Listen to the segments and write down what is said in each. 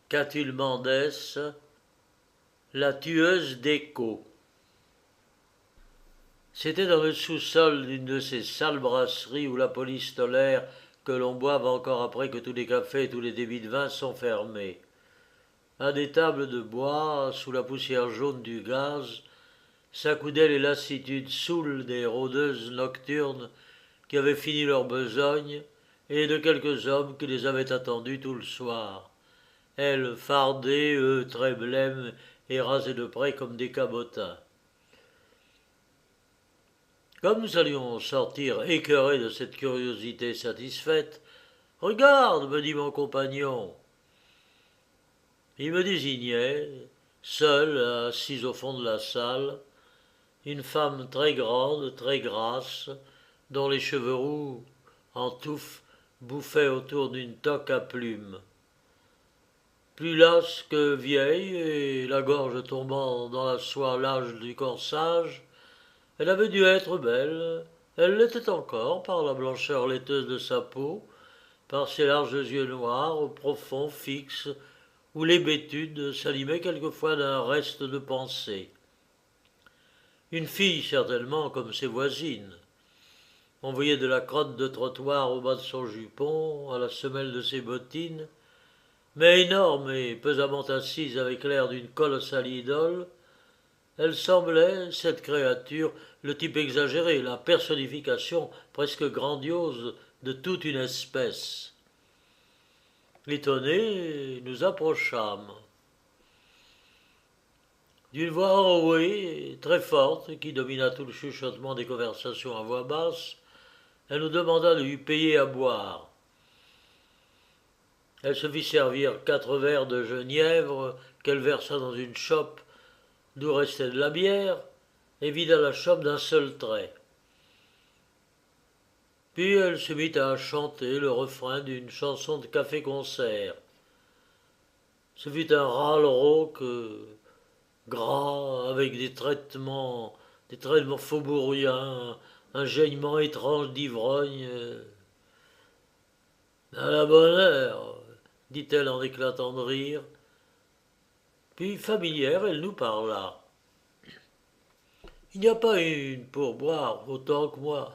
Catulle Mendès, la tueuse d'écho. C'était dans le sous-sol d'une de ces sales brasseries où la police tolère que l'on boive encore après que tous les cafés et tous les débits de vin sont fermés. À des tables de bois, sous la poussière jaune du gaz, s'accoudaient les lassitudes saoules des rôdeuses nocturnes qui avaient fini leur besogne et de quelques hommes qui les avaient attendues tout le soir. Elles fardées, eux très blêmes et rasés de près comme des cabotins. Comme nous allions sortir écœurés de cette curiosité satisfaite, « Regarde, me dit mon compagnon. » Il me désignait, seule, assise au fond de la salle, une femme très grande, très grasse, dont les cheveux roux, en touffe, bouffaient autour d'une toque à plumes. Plus lasse que vieille, et la gorge tombant dans la soie lâche du corsage, elle avait dû être belle. Elle l'était encore par la blancheur laiteuse de sa peau, par ses larges yeux noirs, au profond, fixes, où l'hébétude s'animait quelquefois d'un reste de pensée. Une fille, certainement, comme ses voisines. On voyait de la crotte de trottoir au bas de son jupon, à la semelle de ses bottines, mais énorme et pesamment assise avec l'air d'une colossale idole, elle semblait, cette créature, le type exagéré, la personnification presque grandiose de toute une espèce. Étonnés, nous approchâmes. D'une voix enrouée, très forte, qui domina tout le chuchotement des conversations à voix basse, elle nous demanda de lui payer à boire. Elle se fit servir 4 verres de genièvre qu'elle versa dans une chope d'où restait de la bière et vida la chope d'un seul trait. Puis elle se mit à chanter le refrain d'une chanson de café-concert. Ce fut un râle rauque gras avec des traitements faubouriens, un geignement étrange d'ivrogne. À la bonne heure, dit-elle en éclatant de rire. Puis, familière, elle nous parla. Il n'y a pas une pour boire autant que moi.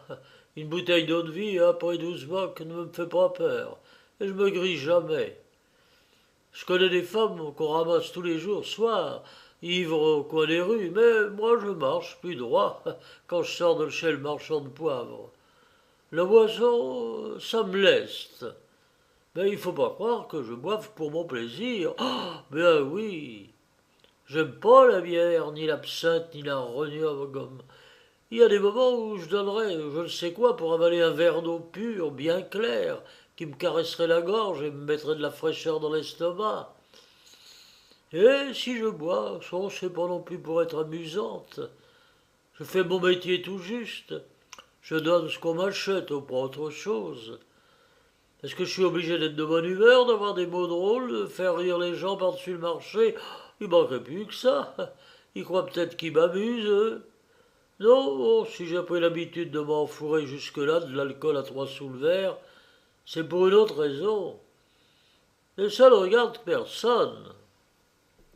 Une bouteille d'eau de vie après 12 bocs ne me fait pas peur, et je me grille jamais. Je connais des femmes qu'on ramasse tous les jours, soit ivres au coin des rues, mais moi je marche plus droit quand je sors de chez le marchand de poivre. La boisson, ça me leste. Mais il faut pas croire que je boive pour mon plaisir. Ah, bien oui. J'aime pas la bière, ni l'absinthe, ni la gomme. Il y a des moments où je donnerais je ne sais quoi pour avaler un verre d'eau pure, bien clair, qui me caresserait la gorge et me mettrait de la fraîcheur dans l'estomac. Et si je bois, c'est pas non plus pour être amusante. Je fais mon métier tout juste. Je donne ce qu'on m'achète, ou pas autre chose. Est-ce que je suis obligé d'être de bonne humeur, d'avoir des mots drôles, de faire rire les gens par-dessus le marché? Il manquerait plus que ça. Ils croient peut-être qu'ils m'amusent, eux. Non, si j'ai pris l'habitude de m'enfourrer jusque-là de l'alcool à 3 sous le verre, c'est pour une autre raison. Et ça ne regarde personne.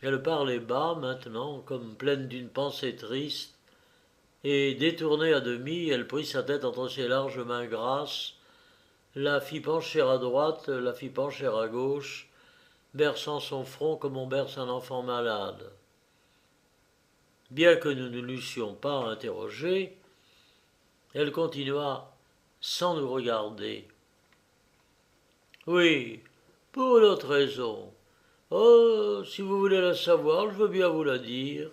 Elle parlait bas maintenant, comme pleine d'une pensée triste, et détournée à demi, elle prit sa tête entre ses larges mains grasses, la fit pencher à droite, la fit pencher à gauche, berçant son front comme on berce un enfant malade. Bien que nous ne l'eussions pas interrogée, elle continua sans nous regarder. Oui, pour une autre raison. Oh, si vous voulez la savoir, je veux bien vous la dire.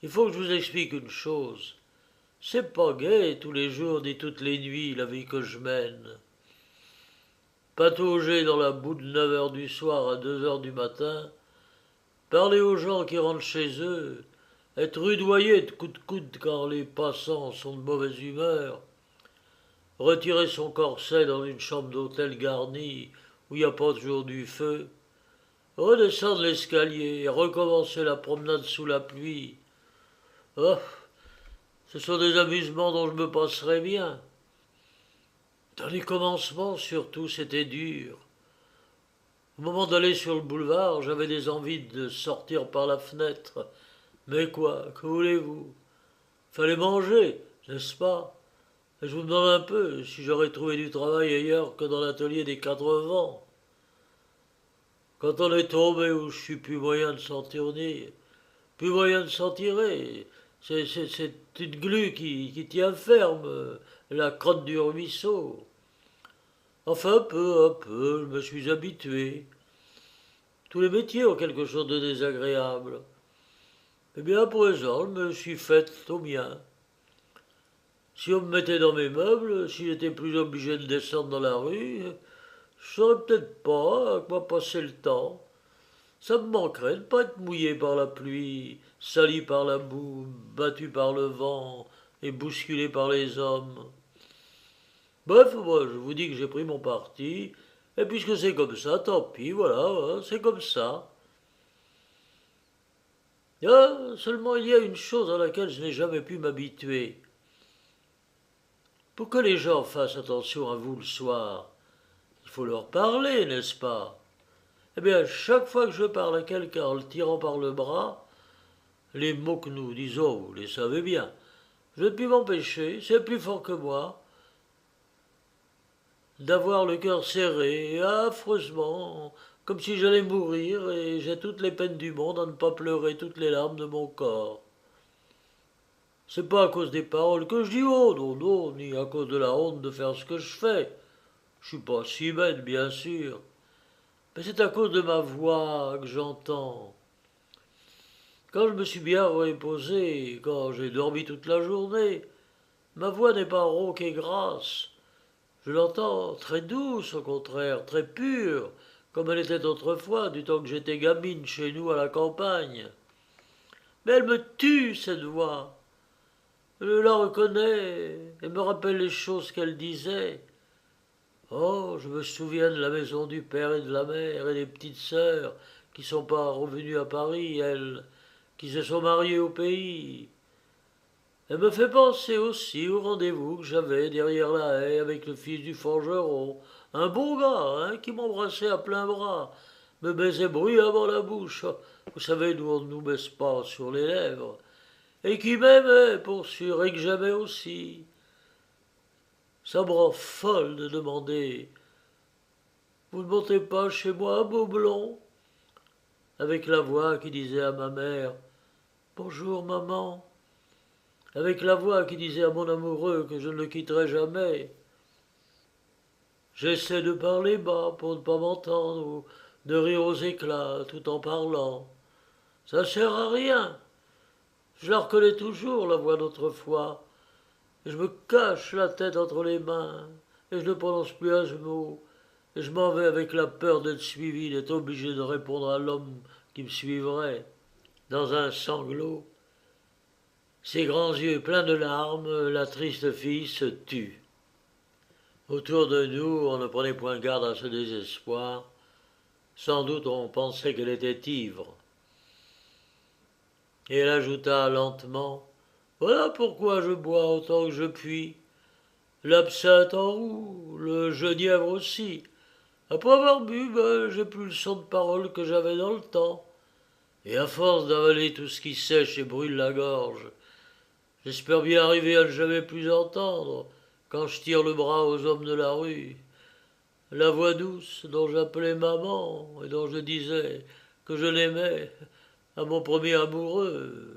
Il faut que je vous explique une chose. C'est pas gai tous les jours ni toutes les nuits la vie que je mène. Patauger dans la boue de 9 heures du soir à 2 heures du matin, parler aux gens qui rentrent chez eux, être rudoyé de coude quand les passants sont de mauvaise humeur, retirer son corset dans une chambre d'hôtel garnie où il n'y a pas toujours du feu, redescendre l'escalier et recommencer la promenade sous la pluie. Oh, ce sont des amusements dont je me passerais bien. Dans les commencements, surtout, c'était dur. Au moment d'aller sur le boulevard, j'avais des envies de sortir par la fenêtre. Mais quoi, que voulez-vous? Fallait manger, n'est-ce pas? Et je vous demande un peu si j'aurais trouvé du travail ailleurs que dans l'atelier des 80. Quand on est tombé où je suis plus moyen de s'en tourner, plus moyen de s'en tirer, c'est une glu qui tient ferme, la crotte du ruisseau. Enfin, peu à peu, je me suis habitué. Tous les métiers ont quelque chose de désagréable. Eh bien, à présent, je me suis fait au mien. Si on me mettait dans mes meubles, si j'étais plus obligé de descendre dans la rue, je saurais peut-être pas à quoi passer le temps. Ça me manquerait de ne pas être mouillé par la pluie, sali par la boue, battu par le vent et bousculé par les hommes. Bref, moi, je vous dis que j'ai pris mon parti, et puisque c'est comme ça, tant pis, voilà, hein, c'est comme ça. Ah, seulement il y a une chose à laquelle je n'ai jamais pu m'habituer. Pour que les gens fassent attention à vous le soir, il faut leur parler, n'est-ce pas? Eh bien, chaque fois que je parle à quelqu'un en le tirant par le bras, les mots que nous disons, vous les savez bien, je ne puis m'empêcher, c'est plus fort que moi, d'avoir le cœur serré, affreusement, comme si j'allais mourir, et j'ai toutes les peines du monde à ne pas pleurer toutes les larmes de mon corps. C'est pas à cause des paroles que je dis oh non, non, ni à cause de la honte de faire ce que je fais. Je suis pas si bête, bien sûr. Mais c'est à cause de ma voix que j'entends. Quand je me suis bien reposé, quand j'ai dormi toute la journée, ma voix n'est pas rauque et grasse. Je l'entends très douce, au contraire, très pure, comme elle était autrefois, du temps que j'étais gamine chez nous à la campagne. Mais elle me tue, cette voix. Je la reconnais et me rappelle les choses qu'elle disait. Oh, je me souviens de la maison du père et de la mère et des petites sœurs qui sont pas revenues à Paris, elles, qui se sont mariées au pays. Elle me fait penser aussi au rendez-vous que j'avais derrière la haie avec le fils du forgeron. Un bon gars, hein, qui m'embrassait à plein bras, me baisait bruyamment la bouche. Vous savez, nous on ne nous baisse pas sur les lèvres. Et qui m'aimait, pour sûr, et que j'aimais aussi. Ça me rend folle de demander: vous ne montez pas chez moi, beau blond? Avec la voix qui disait à ma mère: bonjour, maman. Avec la voix qui disait à mon amoureux que je ne le quitterai jamais. J'essaie de parler bas pour ne pas m'entendre ou de rire aux éclats tout en parlant. Ça sert à rien. Je la reconnais toujours, la voix d'autrefois. Et je me cache la tête entre les mains et je ne prononce plus un mot. Et je m'en vais avec la peur d'être suivi, d'être obligé de répondre à l'homme qui me suivrait. Dans un sanglot, ses grands yeux pleins de larmes, la triste fille se tut. Autour de nous, on ne prenait point garde à ce désespoir. Sans doute on pensait qu'elle était ivre. Et elle ajouta lentement: voilà pourquoi je bois autant que je puis. L'absinthe en roue, le genièvre aussi. Après avoir bu, j'ai plus le son de parole que j'avais dans le temps. Et à force d'avaler tout ce qui sèche et brûle la gorge, j'espère bien arriver à ne jamais plus entendre, quand je tire le bras aux hommes de la rue, la voix douce dont j'appelais maman et dont je disais que je l'aimais à mon premier amoureux.